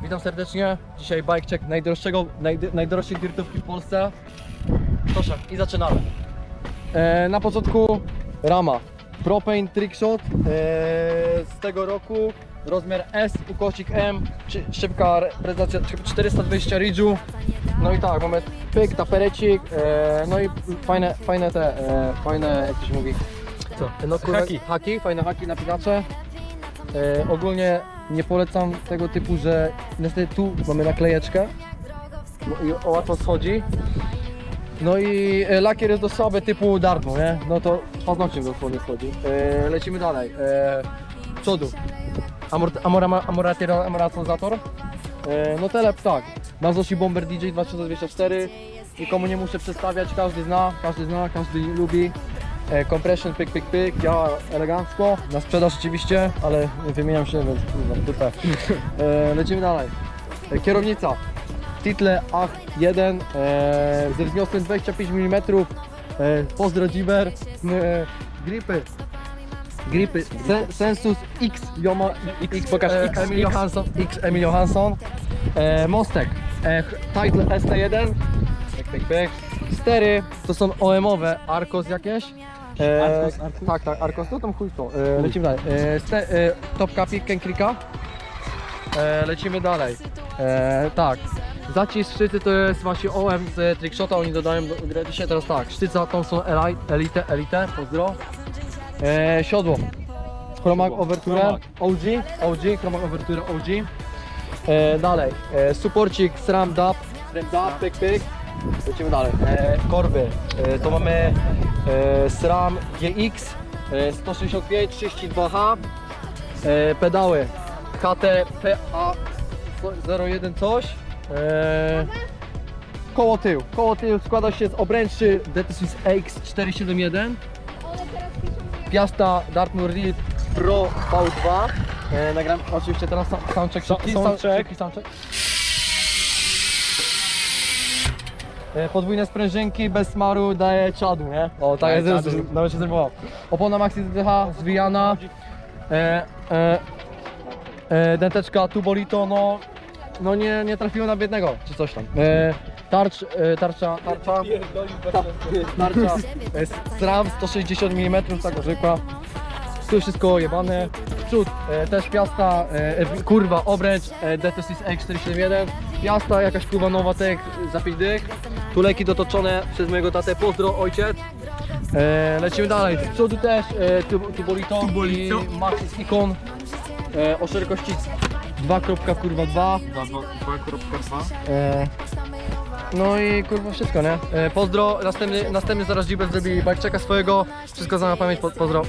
Witam serdecznie. Dzisiaj bike check najdroższej dirtówki w Polsce. Proszę, i zaczynamy. Na początku rama Propane Trickshot z tego roku, rozmiar S, ukośnik M, szybka prezentacja 420 ridge'u. No i tak, mamy pyk, taperecik, no i fajne, jak to się mówi? Co? No, haki, fajne haki, napinacze. Ogólnie nie polecam tego typu, że niestety tu mamy naklejeczkę, no i łatwo schodzi. No i lakier jest dość słaby typu Dartmouth, nie? No to paznokciem dosłownie schodzi. Lecimy dalej. Przodu. Amortyzator. No telep tak. Mazoshi Bomber DJ 2024. Nikomu nie muszę przedstawiać, każdy zna, każdy lubi. Compression, pyk, działa elegancko, na sprzedaż oczywiście, ale wymieniam się, więc w dupę. Lecimy dalej. Kierownica Title AH 1 ze wzniosłem 25 mm, pozdro Giber, gripy Sensus X, pokaż X, Emil Johansson, mostek Title ST1, pyk. Stery to są OM-owe, Arcos jakieś. Arcos? Tak, Arcos, no tam chuj to. Lecimy dalej. Top Capi Kenkrika. Lecimy dalej. Tak. Zacisk szczyty to jest właśnie OM z Trickshota, oni dodają do gry dzisiaj. Teraz tak, sztyca Thompson Elite, pozdro. Siodło Chromac Overture OG, Chromac Overture OG. Dalej, supporcik SRAM DAP, pyk. Lecimy dalej. Korby, to mamy SRAM GX 165 32H, pedały HTPA 01 coś, koło tył składa się z obręczy Detesis X471, Piasta Dartmouth Reed Pro V2, nagram oczywiście teraz soundcheck. Podwójne sprężynki bez smaru daje czadu, nie? O, tak jest, nawet się zerwało. Opona Maxi DTH zwijana. Denteczka Tubolito, no nie trafiło na biednego, czy coś tam. Tarcza SRAM 160 mm, taka zwykła. Tu wszystko jebane. Przód też Piasta, obręcz Detesis X471. Piasta, jakaś kurwa nowa za 5 dych. Tuleki dotoczone przez mojego tatę, pozdro ojciec. Lecimy dalej, z przodu też Tubolito i Maxis Icon o szerokości 2.2. No i kurwa wszystko, nie? Pozdro, następny zaraz Gibber zrobi bike checka swojego. Wszystko za na pamięć, pozdro.